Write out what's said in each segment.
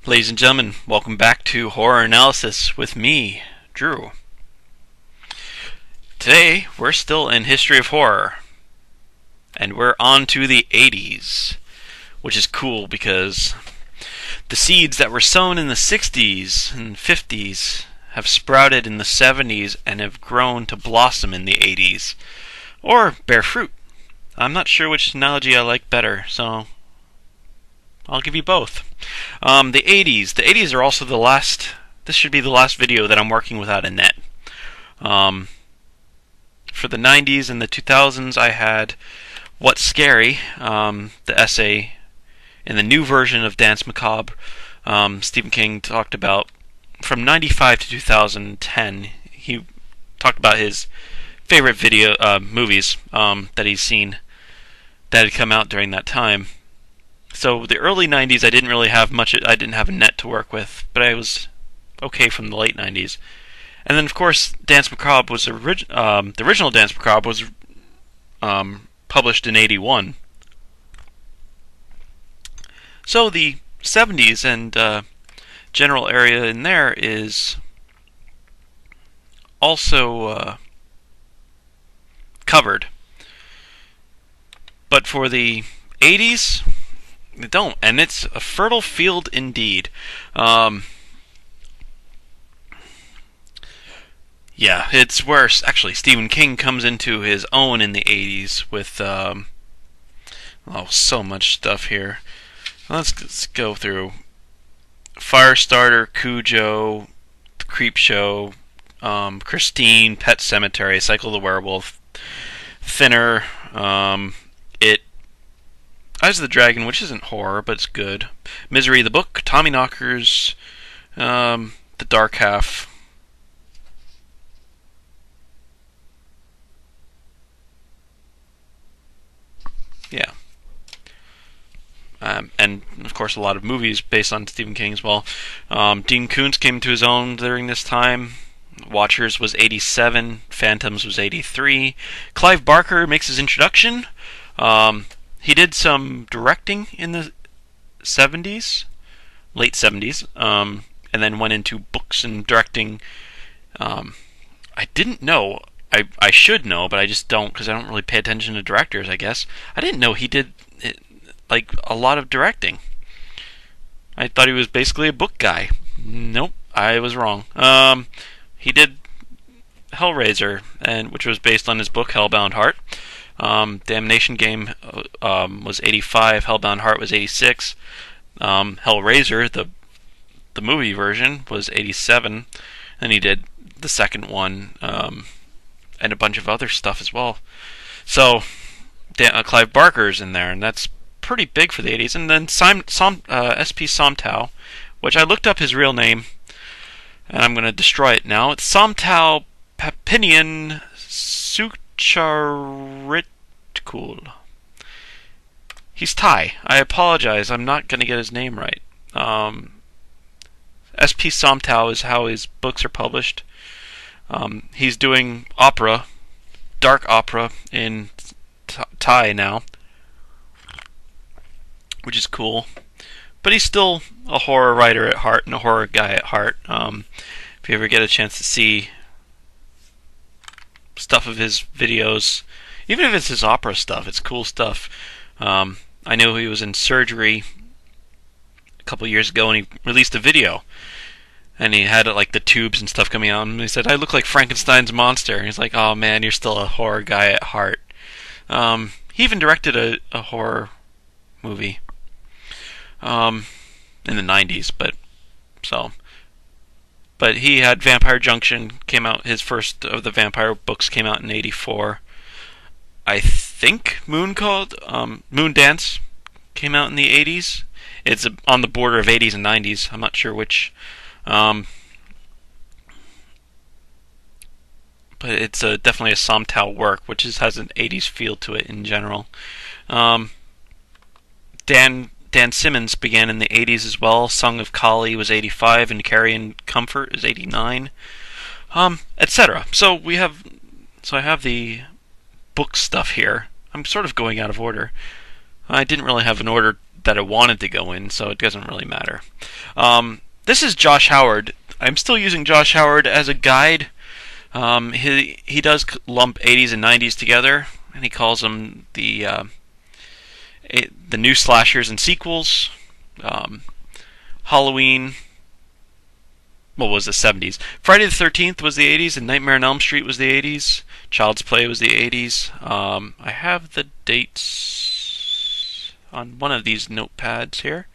Ladies and gentlemen, welcome back to Horror Analysis with me, Drew. Today, we're still in history of horror, and we're on to the 80s, which is cool because the seeds that were sown in the 60s and 50s have sprouted in the 70s and have grown to blossom in the 80s, or bear fruit. I'm not sure which analogy I like better, so I'll give you both. The 80s. The 80s are also the last. This should be the last video that I'm working without a net. For the 90s and the 2000s, I had What's Scary, the essay in the new version of Dance Macabre. Stephen King talked about from 95 to 2010. He talked about his favorite movies that he's seen that had come out during that time. So the early 90s, I didn't really have much. I didn't have a net to work with, but I was okay from the late 90s. And then, of course, Dance Macabre was the original Dance Macabre was published in '81. So the 70s and general area in there is also covered. But for the 80s, they don't, and it's a fertile field indeed. Yeah, it's worse. Actually, Stephen King comes into his own in the 80s with so much stuff here. Let's go through Firestarter, Cujo, The Creep Show, Christine, Pet Sematary, Cycle the Werewolf, Thinner, It, Eyes of the Dragon, which isn't horror, but it's good. Misery, the book, Tommyknockers, The Dark Half. Yeah. And, of course, a lot of movies based on Stephen King as well. Dean Koontz came to his own during this time. Watchers was 87. Phantoms was 83. Clive Barker makes his introduction. He did some directing in the 70s, late 70s, and then went into books and directing. I didn't know. I should know, but I just don't because I don't really pay attention to directors, I guess. I didn't know he did a lot of directing. I thought he was basically a book guy. Nope, I was wrong. He did Hellraiser, which was based on his book Hellbound Heart. Damnation Game was 85. Hellbound Heart was 86. Hellraiser, the movie version, was 87. And he did the second one and a bunch of other stuff as well. So Clive Barker's in there, and that's pretty big for the 80s. And then S.P. Somtow, which I looked up his real name, and I'm going to destroy it now. It's Somtow Papinian Sucharitkul. He's Thai. I apologize. I'm not going to get his name right. S.P. Somtow is how his books are published. He's doing opera, dark opera, in Thai now, which is cool. But he's still a horror writer at heart and a horror guy at heart. If you ever get a chance to see stuff of his videos, even if it's his opera stuff, it's cool stuff. I know he was in surgery a couple years ago, and he released a video, and he had the tubes and stuff coming out, and he said, "I look like Frankenstein's monster." And he's like, "Oh man, you're still a horror guy at heart." He even directed a horror movie in the 90s, but he had Vampire Junction came out. His first of the vampire books came out in 84. I think Moon Dance came out in the 80s. It's on the border of 80s and 90s. I'm not sure which. But it's definitely a Somtow work, which has an 80s feel to it in general. Dan Simmons began in the 80s as well. Song of Kali was 85, and Carrion Comfort is 89, etc. So I have the book stuff here. I'm sort of going out of order. I didn't really have an order that I wanted to go in, so it doesn't really matter. This is Josh Howard. I'm still using Josh Howard as a guide. He does lump 80s and 90s together, and he calls them the new slashers and sequels. Halloween. What was the 70s? Friday the 13th was the 80s, and Nightmare on Elm Street was the 80s. Child's Play was the 80s. I have the dates on one of these notepads here.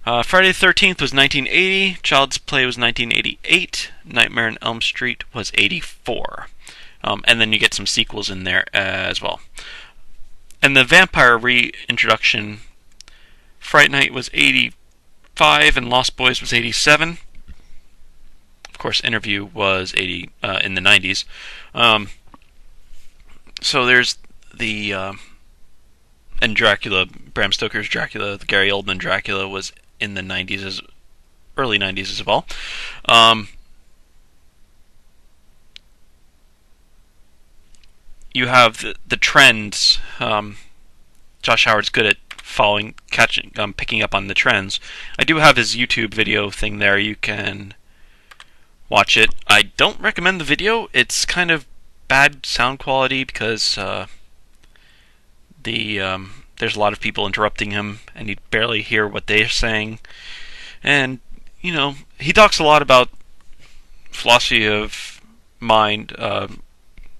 Friday the 13th was 1980. Child's Play was 1988. Nightmare on Elm Street was 84. And then you get some sequels in there as well. And the vampire reintroduction, Fright Night was 85 and Lost Boys was 87. Of course, Interview was 80 in the 90s. So there's the and Dracula, Bram Stoker's Dracula, the Gary Oldman Dracula was in the 90s, early 90s as well. You have the trends. Josh Howard's good at picking up on the trends. I do have his YouTube video thing there. You can watch it. I don't recommend the video. It's kind of bad sound quality because there's a lot of people interrupting him, and you barely hear what they're saying. And he talks a lot about philosophy of mind,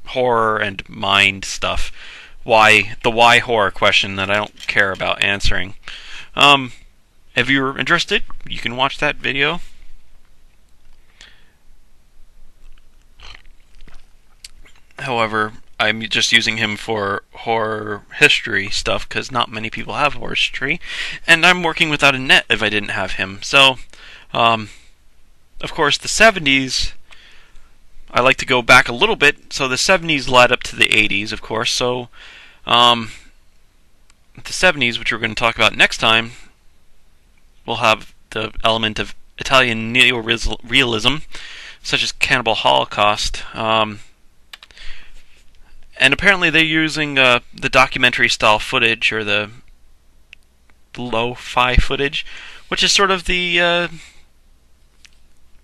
horror and mind stuff. The why horror question that I don't care about answering. If you're interested, you can watch that video. However, I'm just using him for horror history stuff because not many people have horror history, and I'm working without a net if I didn't have him. So, of course, the 70s, I like to go back a little bit. So the 70s led up to the 80s, of course. So, the 70s, which we're going to talk about next time, will have the element of Italian neo-realism, such as Cannibal Holocaust. And apparently they're using the documentary-style footage, or the lo-fi footage, which is sort of the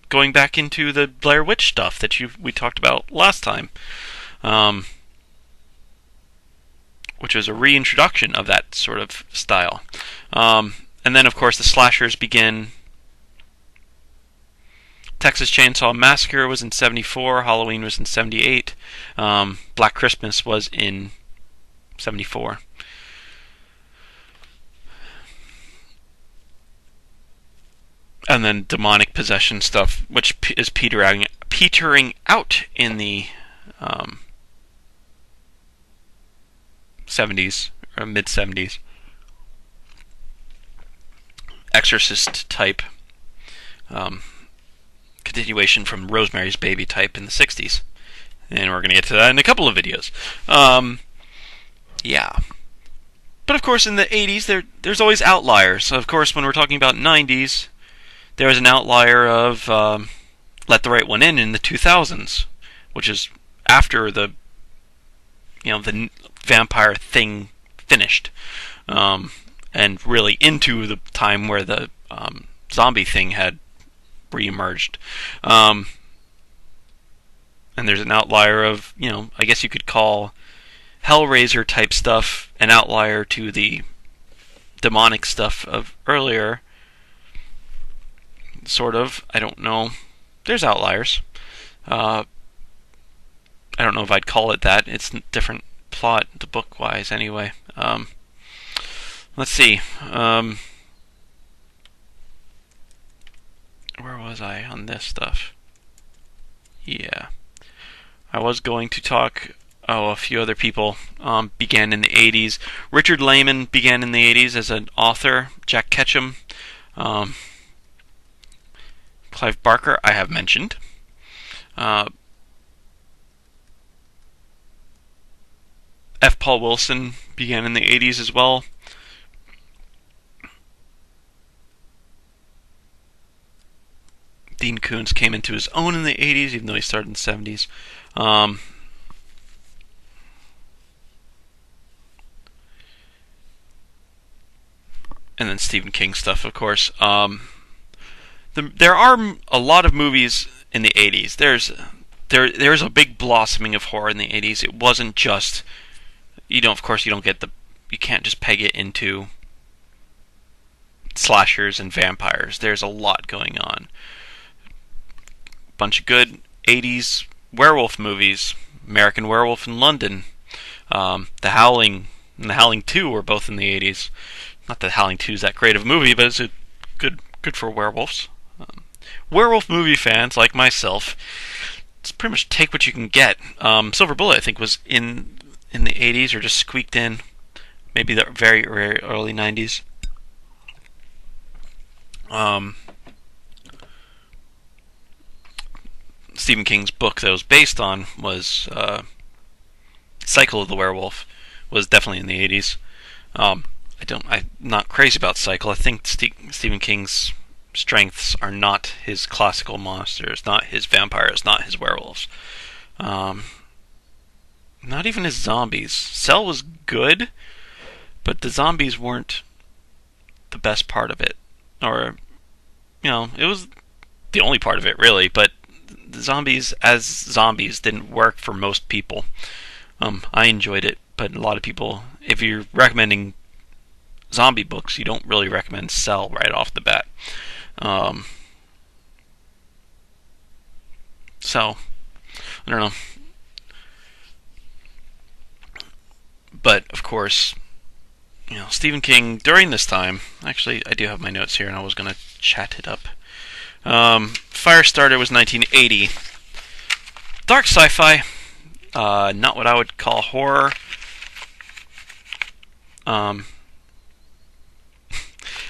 going back into the Blair Witch stuff that we talked about last time, which was a reintroduction of that sort of style. And then, of course, the slashers begin. Texas Chainsaw Massacre was in 74, Halloween was in 78, Black Christmas was in 74. And then demonic possession stuff, which is petering out in the 70s, or mid-70s. Exorcist type. Continuation from Rosemary's Baby type in the 60s. And we're going to get to that in a couple of videos. Yeah. But of course in the 80s there's always outliers. So of course when we're talking about 90s, there was an outlier of Let the Right One In the 2000s, which is after the vampire thing finished. And really into the time where the zombie thing had re-emerged. And there's an outlier of, I guess you could call Hellraiser type stuff an outlier to the demonic stuff of earlier. Sort of. I don't know. There's outliers. I don't know if I'd call it that. It's a different plot, the book-wise, anyway. Let's see. Where was I on this stuff? Yeah. I was going to talk... a few other people began in the 80s. Richard Lehman began in the 80s as an author. Jack Ketchum. Clive Barker, I have mentioned. F. Paul Wilson began in the 80s as well. Dean Koontz came into his own in the 80s, even though he started in the 70s. and then Stephen King stuff, of course. There are a lot of movies in the 80s. There's a big blossoming of horror in the 80s. It wasn't just, of course, you can't just peg it into slashers and vampires. There's a lot going on. Bunch of good 80s werewolf movies. American Werewolf in London. The Howling and The Howling 2 were both in the 80s. Not that Howling 2 is that great of a movie, but it's good for werewolves. Werewolf movie fans like myself, just pretty much take what you can get. Silver Bullet, I think, was in the 80s or just squeaked in. Maybe the very, very early 90s. Stephen King's book that was based on was Cycle of the Werewolf, was definitely in the 80s. I'm not crazy about Cycle. I think Stephen King's strengths are not his classical monsters, not his vampires, not his werewolves. Not even his zombies. Cell was good, but the zombies weren't the best part of it. Or, it was the only part of it, really, but the zombies as zombies didn't work for most people. I enjoyed it, but a lot of people, if you're recommending zombie books, you don't really recommend Cell right off the bat. So, I don't know. But, of course, Stephen King, during this time, actually, I do have my notes here, and I was going to chat it up. Firestarter was 1980. Dark sci-fi. Not what I would call horror.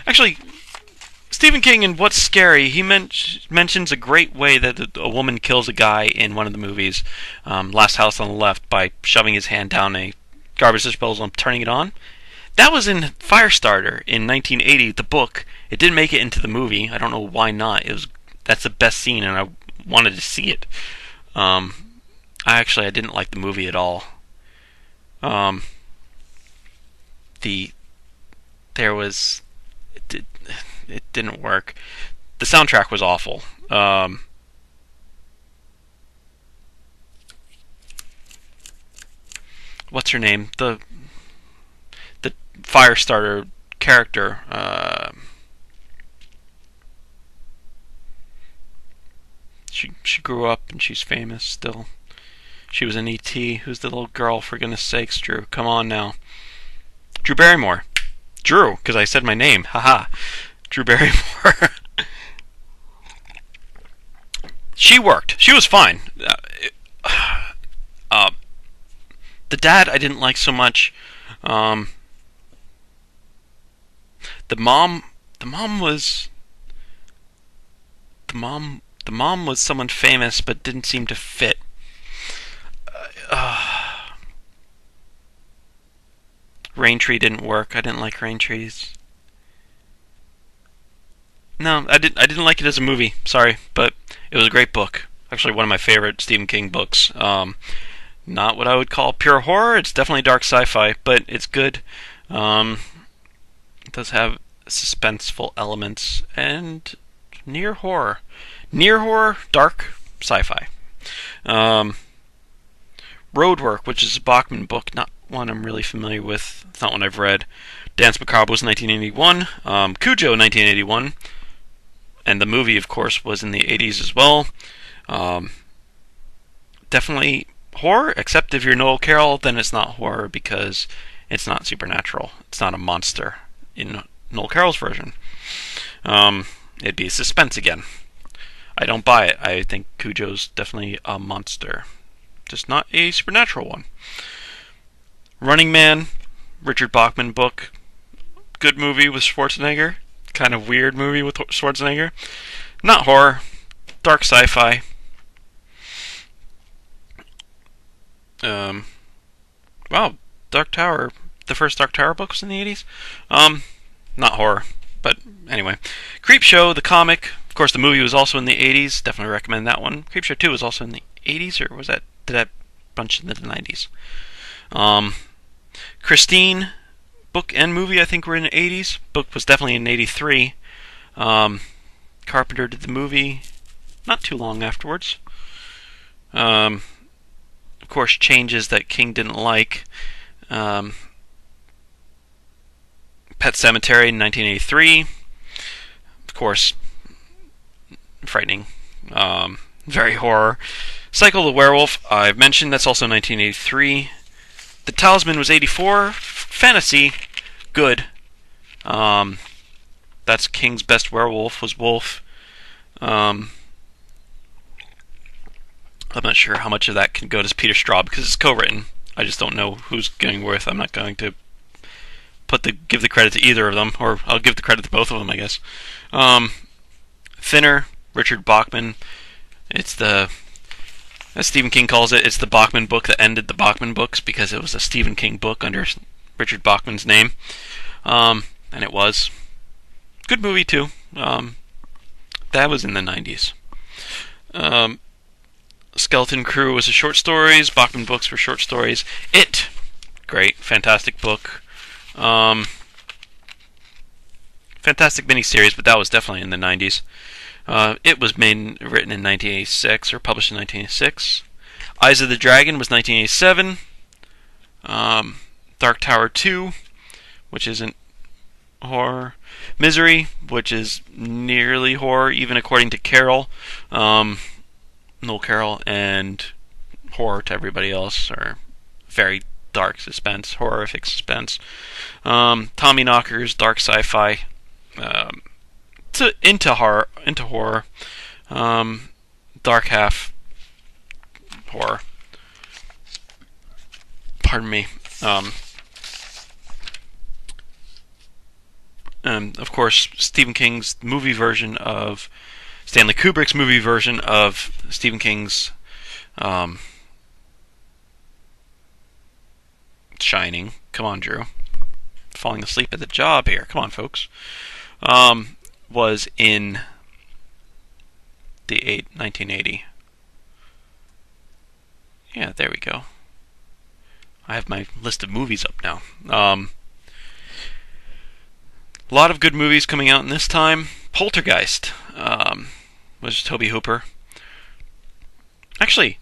Actually, Stephen King in What's Scary, he mentions a great way that a woman kills a guy in one of the movies, Last House on the Left, by shoving his hand down a garbage disposal and turning it on. That was in Firestarter in 1980, the book. It didn't make it into the movie. I don't know why not. That's the best scene, and I wanted to see it. I didn't like the movie at all. It didn't work. The soundtrack was awful. What's her name? The Firestarter character. She grew up and she's famous still. She was in E.T. Who's the little girl, for goodness sakes, Drew? Come on now. Drew Barrymore. Drew, because I said my name. Haha. Drew Barrymore. She worked. She was fine. The dad I didn't like so much. The mom was someone famous but didn't seem to fit. Raintree didn't work. I didn't like Raintrees. No, I didn't like it as a movie. Sorry, but it was a great book. Actually, one of my favorite Stephen King books. Not what I would call pure horror. It's definitely dark sci-fi, but it's good. It does have suspenseful elements and near horror, dark sci-fi. Roadwork, which is a Bachman book, not one I'm really familiar with. It's not one I've read. Dance Macabre was 1981. Cujo, 1981. And the movie, of course, was in the 80s as well. Definitely horror, except if you're Noel Carroll, then it's not horror because it's not supernatural. It's not a monster in Noel Carroll's version. It'd be suspense again. I don't buy it. I think Cujo's definitely a monster. Just not a supernatural one. Running Man, Richard Bachman book. Good movie with Schwarzenegger. Kind of weird movie with Schwarzenegger. Not horror. Dark sci-fi. Wow, Dark Tower. The first Dark Tower book was in the 80s. Not horror, but anyway. Creepshow, the comic. Of course, the movie was also in the 80s. Definitely recommend that one. Creepshow 2 was also in the 80s, or did that bunch in the 90s? Christine, book and movie, I think, were in the 80s. Book was definitely in 83. Carpenter did the movie not too long afterwards. Of course, changes that King didn't like. Pet Sematary in 1983. Of course, frightening. Very horror. Cycle of the Werewolf, I've mentioned, that's also 1983. The Talisman was 84. Fantasy, good. That's King's best werewolf, was Wolf. I'm not sure how much of that can go to Peter Straub because it's co-written. I just don't know who's going with. I'm not going to give the credit to either of them, or I'll give the credit to both of them, I guess. Thinner, Richard Bachman. It's the, as Stephen King calls it, it's the Bachman book that ended the Bachman books because it was a Stephen King book under Richard Bachman's name, and it was good movie too. That was in the 90s. Skeleton Crew was a short stories. Bachman books were short stories. It, great, fantastic book. Fantastic miniseries, but that was definitely in the 90s. It was written in 1986, or published in 1986. Eyes of the Dragon was 1987. Dark Tower 2, which isn't horror. Misery, which is nearly horror, even according to Carol. Noel Carroll, and horror to everybody else, or very dark suspense, horrific suspense. Tommyknockers, dark sci-fi, into horror. Dark Half, horror. Pardon me. Of course, Stephen King's movie version of Stanley Kubrick's movie version of Stephen King's Shining. Come on, Drew. Falling asleep at the job here. Come on, folks. Was in the 1980. Yeah, there we go. I have my list of movies up now. A lot of good movies coming out in this time. Poltergeist was Tobe Hooper. Actually,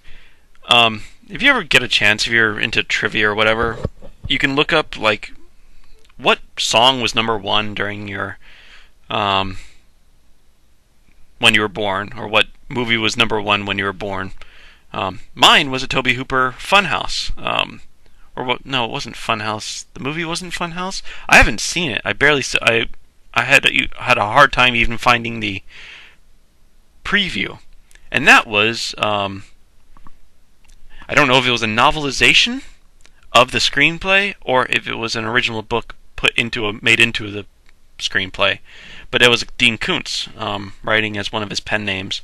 if you ever get a chance, if you're into trivia or whatever, you can look up like what song was number one during your when you were born, or what movie was number one when you were born. Mine was a Tobe Hooper Funhouse. Or what? No, it wasn't Funhouse. The movie wasn't Funhouse. I haven't seen it. I had a hard time even finding the preview, and that was I don't know if it was a novelization of the screenplay or if it was an original book made into the screenplay. But it was Dean Koontz writing as one of his pen names,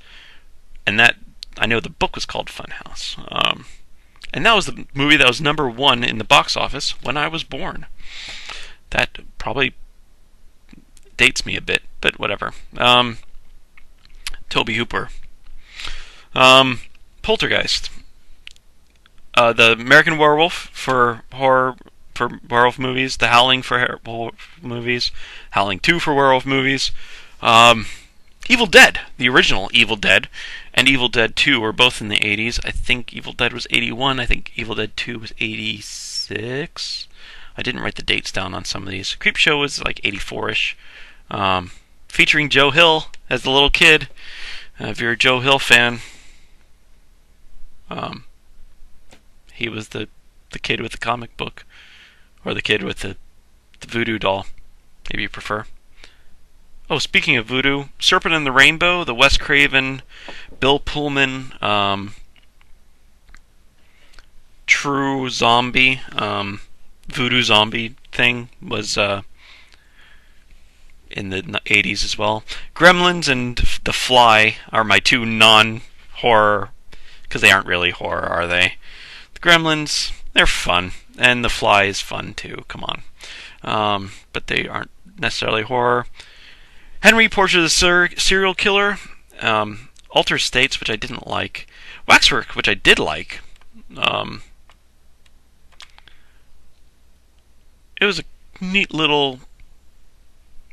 and that I know the book was called Funhouse. And that was the movie that was number one in the box office when I was born. That probably dates me a bit, but whatever. Tobe Hooper. Poltergeist. The American Werewolf for horror, for werewolf movies. The Howling for werewolf movies. Howling 2 for werewolf movies. Evil Dead, the original Evil Dead, and Evil Dead 2 were both in the 80s. I think Evil Dead was 81. I think Evil Dead 2 was 86. I didn't write the dates down on some of these. Creepshow was like 84-ish. Featuring Joe Hill as the little kid. If you're a Joe Hill fan, he was the kid with the comic book, or the kid with the voodoo doll, maybe you prefer. Oh, speaking of voodoo, Serpent and the Rainbow, the Wes Craven, Bill Pullman, true zombie, voodoo zombie thing was in the 80s as well. Gremlins and The Fly are my two non-horror, because they aren't really horror, are they? The Gremlins, they're fun, and The Fly is fun too, come on. But they aren't necessarily horror. Henry, Portrait of the Serial Killer, Alter States, which I didn't like, Waxwork, which I did like. It was a neat little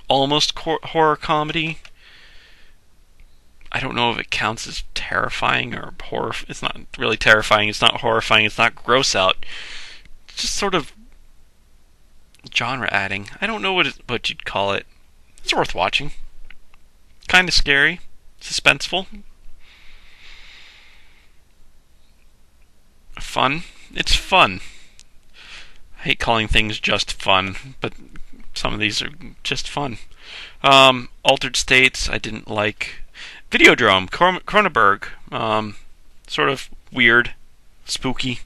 almost horror comedy. I don't know if it counts as terrifying or horror. It's not really terrifying. It's not horrifying. It's not gross out. It's just sort of genre adding. I don't know what you'd call it. It's worth watching. Kind of scary, suspenseful, fun. It's fun. I hate calling things just fun, but some of these are just fun. Altered States, I didn't like. Videodrome, Cronenberg, sort of weird, spooky,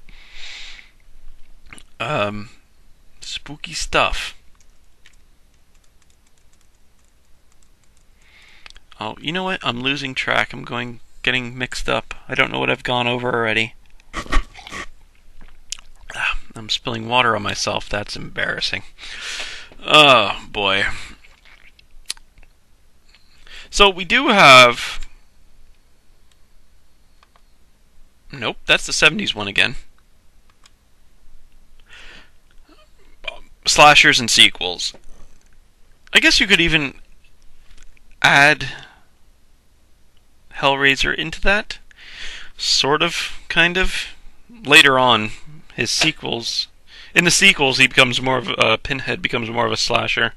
spooky stuff. Oh, you know what? I'm losing track. Getting mixed up. I don't know what I've gone over already. I'm spilling water on myself. That's embarrassing. Oh, boy. So we do have... Nope, that's the 70s one again. Slashers and sequels. I guess you could even add Hellraiser into that. Sort of, kind of. Later on, his sequels... In the sequels, he becomes more of Pinhead becomes more of a slasher.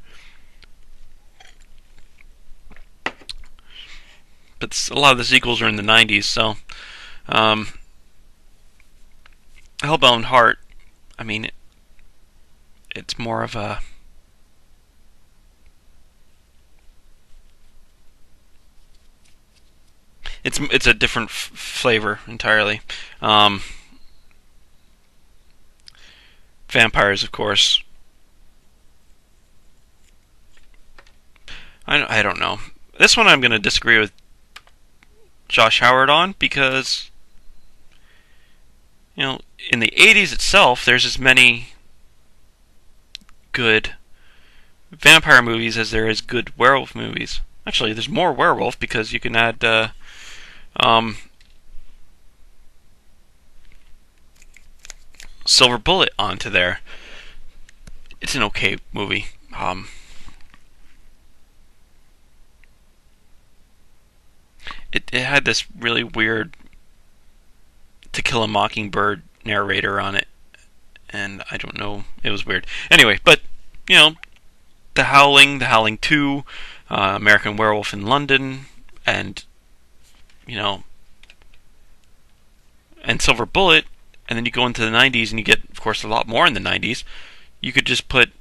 But a lot of the sequels are in the 90s, so... Hellbound Heart, I mean, it's more of a... It's a different flavor entirely. Vampires, of course. I don't know. This one I'm going to disagree with Josh Howard on because, you know, in the 80s itself, there's as many good vampire movies as there is good werewolf movies. Actually, there's more werewolf because you can add Silver Bullet onto there. It's an okay movie. It had this really weird To Kill a Mockingbird narrator on it, and I don't know, it was weird. Anyway, but, you know, The Howling 2, American Werewolf in London, and, you know, and Silver Bullet, and then you go into the 90s and you get, of course, a lot more in the 90s. You could just put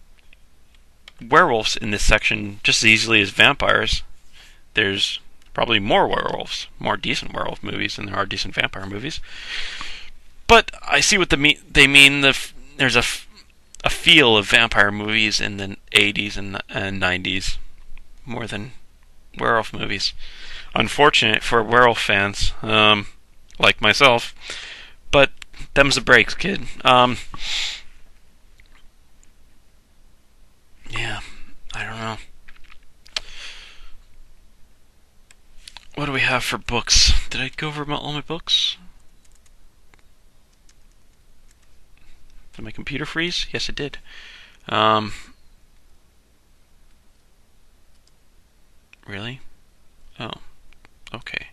werewolves in this section just as easily as vampires. There's probably more werewolves, more decent werewolf movies than there are decent vampire movies. But I see what they mean. There's a feel of vampire movies in the 80s and 90s more than werewolf movies. Unfortunate for werewolf fans, like myself. But them's the breaks, kid. Yeah, I don't know. What do we have for books? Did I go over all my books? Did my computer freeze? Yes, it did. Really? Oh, okay.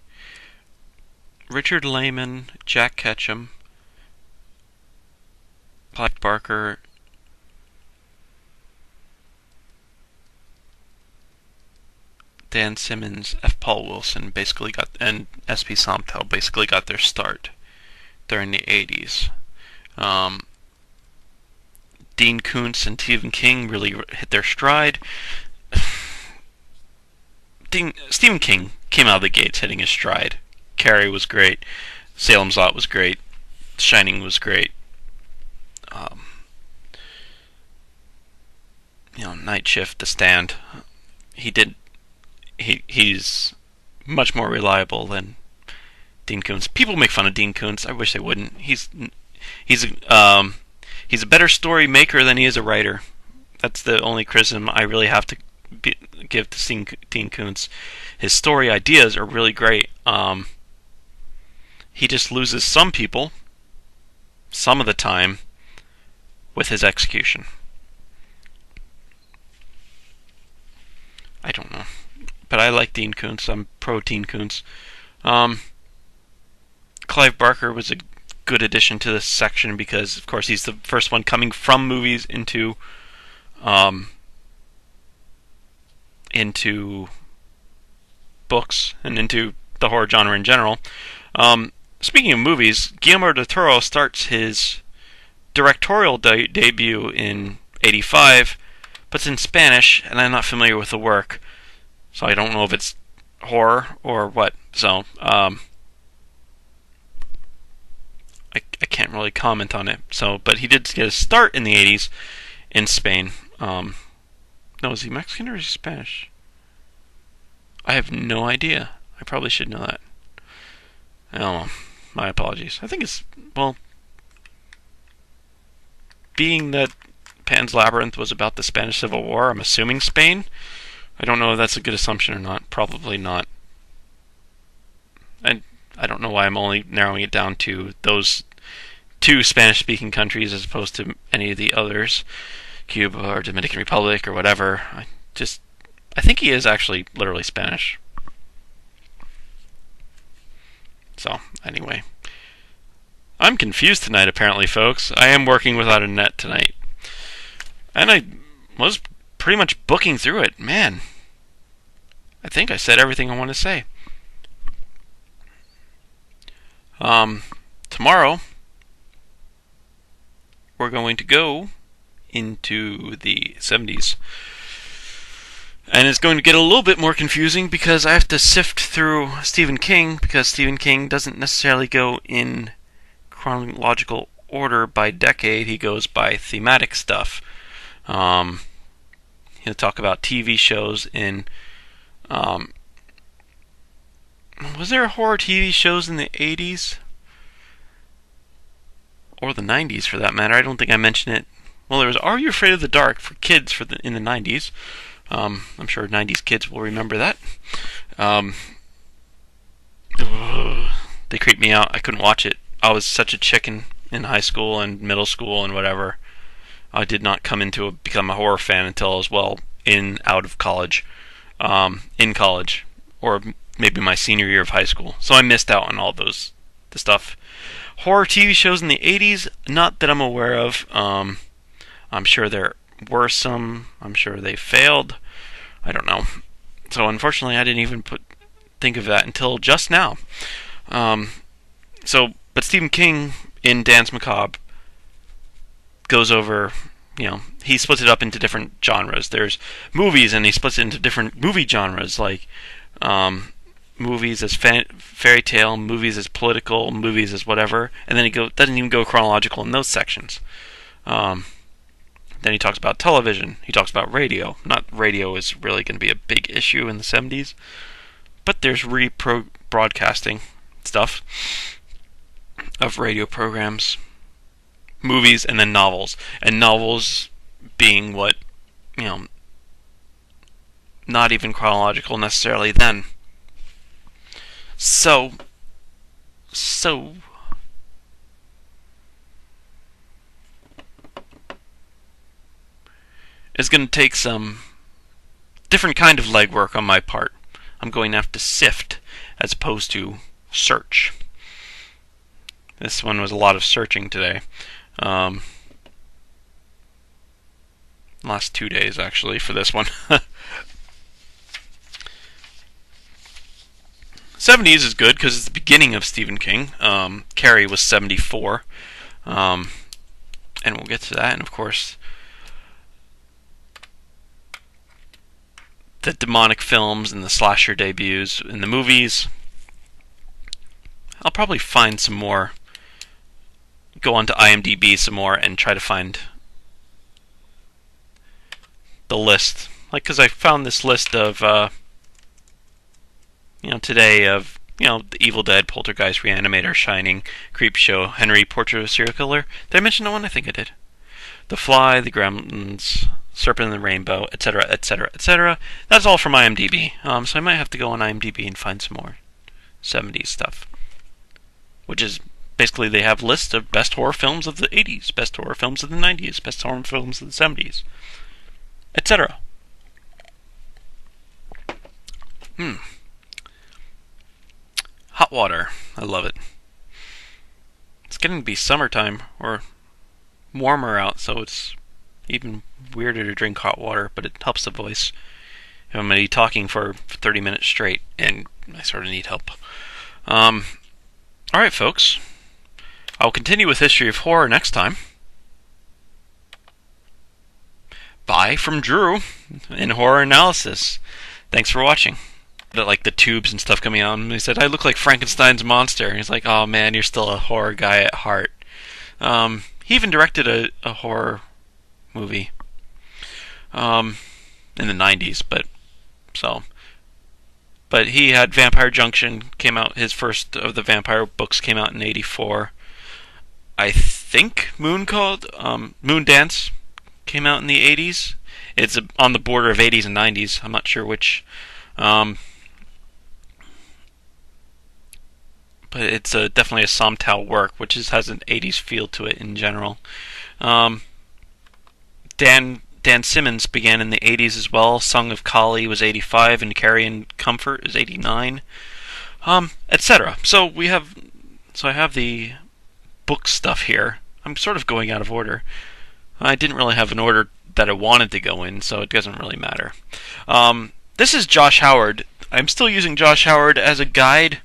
Richard Lehman, Jack Ketchum, Clive Barker, Dan Simmons, F. Paul Wilson and S.P. Somtel basically got their start during the 80s. Dean Koontz and Stephen King really hit their stride. Stephen King came out of the gates hitting his stride. Carrie was great. Salem's Lot was great. Shining was great. Night Shift, The Stand. He's much more reliable than Dean Koontz. People make fun of Dean Koontz. I wish they wouldn't. He's a better story maker than he is a writer. That's the only criticism I really have to give to Dean Koontz. His story ideas are really great. He just loses some people, some of the time, with his execution. but I like Dean Koontz. I'm pro Dean Koontz. Clive Barker was a good addition to this section because, of course, he's the first one coming from movies into books and into the horror genre in general. Speaking of movies, Guillermo del Toro starts his directorial debut in '85, but it's in Spanish, and I'm not familiar with the work, so I don't know if it's horror or what. So I can't really comment on it. So, but he did get a start in the '80s in Spain. No, is he Mexican or is he Spanish? I have no idea. I probably should know that. I don't know. My apologies. I think it's, well, being that Pan's Labyrinth was about the Spanish Civil War, I'm assuming Spain. I don't know if that's a good assumption or not. Probably not. And I don't know why I'm only narrowing it down to those two Spanish-speaking countries as opposed to any of the others, Cuba or Dominican Republic or whatever. I think he is actually literally Spanish. So, anyway. I'm confused tonight, apparently, folks. I am working without a net tonight. And I was pretty much booking through it. Man. I think I said everything I want to say. Tomorrow, we're going to go into the 70s. And it's going to get a little bit more confusing because I have to sift through Stephen King, because Stephen King doesn't necessarily go in chronological order by decade. He goes by thematic stuff. He'll talk about TV shows in... was there horror TV shows in the 80s? Or the 90s, for that matter. I don't think I mentioned it. Well, there was Are You Afraid of the Dark for kids in the 90s. I'm sure 90s kids will remember that. They creeped me out. I couldn't watch it. I was such a chicken in high school and middle school and whatever. I did not become a horror fan until I was out of college. In college. Or maybe my senior year of high school. So I missed out on all the stuff. Horror TV shows in the 80s, not that I'm aware of. I'm sure there were some. I'm sure they failed. I don't know. So unfortunately, I didn't even think of that until just now. But Stephen King in Danse Macabre goes over, he splits it up into different genres. There's movies, and he splits it into different movie genres, like movies as fairy tale, movies as political, movies as whatever, and then he doesn't even go chronological in those sections. Then he talks about television. He talks about radio. Not radio is really going to be a big issue in the 70s, but there's broadcasting stuff of radio programs, movies, and then novels. And novels being what, not even chronological necessarily then. So it's going to take some different kind of legwork on my part. I'm going to have to sift as opposed to search. This one was a lot of searching today. Last 2 days, actually, for this one. 70s is good because it's the beginning of Stephen King. Carrie was 74. And we'll get to that. And, of course, the demonic films and the slasher debuts in the movies. I'll probably find some more, go onto IMDb some more and try to find the list. Because I found this list of, today of, The Evil Dead, Poltergeist, Reanimator, Shining, Creepshow, Henry, Portrait of a Serial Killer. Did I mention that one? I think I did. The Fly, The Gremlins, Serpent and the Rainbow, etc., etc., etc. That's all from IMDb. So I might have to go on IMDb and find some more 70s stuff. Which is, basically they have lists of best horror films of the 80s, best horror films of the 90s, best horror films of the 70s, etc. Hmm. Hot water. I love it. It's getting to be summertime, or warmer out, so it's even weirder to drink hot water, but it helps the voice. I'm going to be talking for 30 minutes straight, and I sort of need help. Alright, folks. I'll continue with History of Horror next time. Bye from Drew in Horror Analysis. Thanks for watching. Like the tubes and stuff coming out, and he said, I look like Frankenstein's monster. And he's like, oh man, you're still a horror guy at heart. He even directed a horror movie in the 90s, but he had Vampire Junction came out. His first of the vampire books came out in '84. I think Moon Dance came out in the '80s. It's on the border of '80s and '90s. I'm not sure which. But it's definitely a Somtow work, which has an '80s feel to it in general. Dan Simmons began in the '80s as well. Song of Kali was '85, and Carrion Comfort is '89, etc. So I have the book stuff here. I'm sort of going out of order. I didn't really have an order that I wanted to go in, so it doesn't really matter. This is Josh Howard. I'm still using Josh Howard as a guide.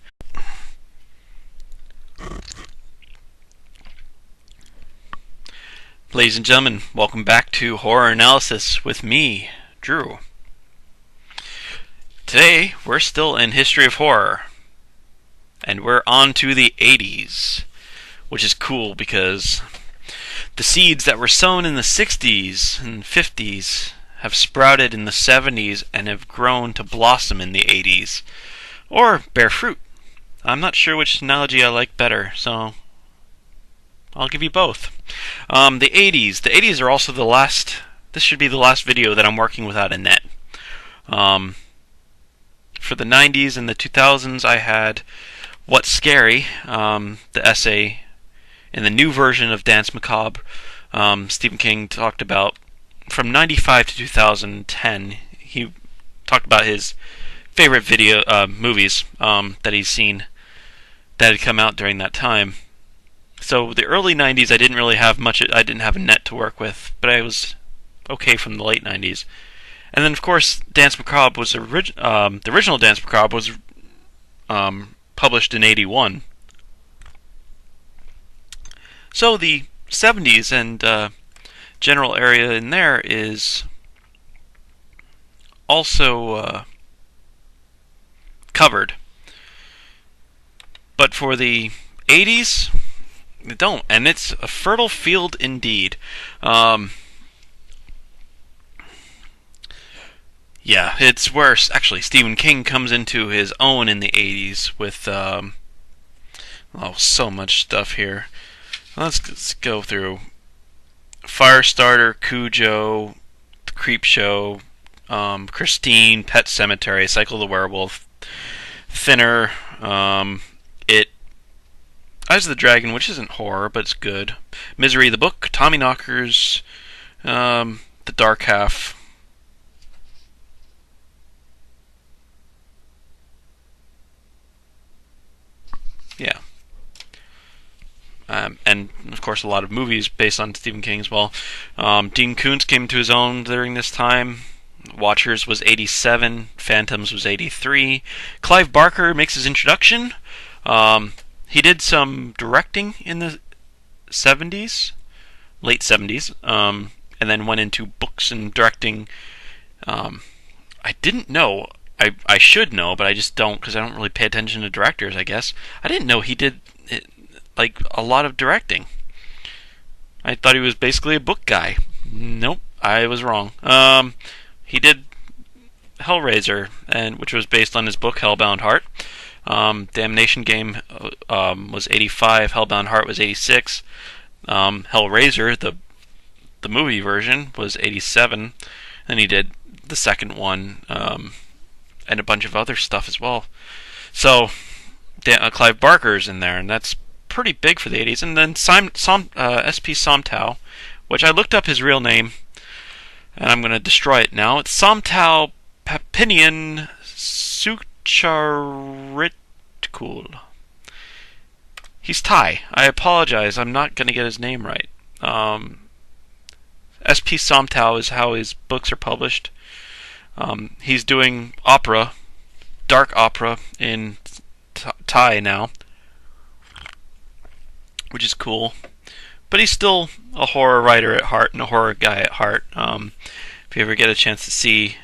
Ladies and gentlemen, welcome back to Horror Analysis with me, Drew. Today, we're still in History of Horror, and we're on to the 80s, which is cool because the seeds that were sown in the 60s and 50s have sprouted in the 70s and have grown to blossom in the 80s, or bear fruit. I'm not sure which analogy I like better, so I'll give you both. The 80s. The 80s are also the last. This should be the last video that I'm working without a net. For the 90s and the 2000s, I had What's Scary, the essay in the new version of Dance Macabre. Stephen King talked about from 95 to 2010. He talked about his favorite movies that he's seen that had come out during that time. So the early 90s, I didn't really have much. I didn't have a net to work with, but I was okay from the late 90s. And then, of course, Dance Macabre was the original Dance Macabre was published in '81. So the 70s and general area in there is also covered. But for the 80s, they don't, and it's a fertile field indeed. Yeah, it's worse. Actually, Stephen King comes into his own in the 80s with so much stuff here. Let's go through Firestarter, Cujo, The Creep Show, Christine, Pet Sematary, Cycle the Werewolf, Thinner, It, Eyes of the Dragon, which isn't horror, but it's good. Misery the Book, Tommyknockers, The Dark Half. Yeah. And, of course, a lot of movies based on Stephen King as well. Dean Koontz came to his own during this time. Watchers was '87. Phantoms was '83. Clive Barker makes his introduction. He did some directing in the '70s, late '70s, and then went into books and directing. I didn't know. I should know, but I just don't because I don't really pay attention to directors, I guess. I didn't know he did like a lot of directing. I thought he was basically a book guy. Nope, I was wrong. He did Hellraiser, which was based on his book Hellbound Heart. Damnation Game was '85. Hellbound Heart was '86. Hellraiser, the movie version, was '87. And he did the second one, and a bunch of other stuff as well. So Clive Barker's in there, and that's pretty big for the '80s. And then S.P. Somtow, which I looked up his real name, and I'm going to destroy it now. It's Somtow Papinian Sucharitkul. He's Thai. I apologize. I'm not going to get his name right. SP Somtau is how his books are published. He's doing opera, dark opera, in Thai now, which is cool. But he's still a horror writer at heart and a horror guy at heart. If you ever get a chance to see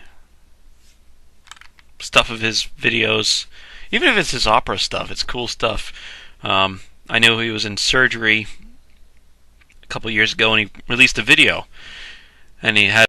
stuff of his videos, even if it's his opera stuff, it's cool stuff. I know he was in surgery a couple years ago and he released a video, and he had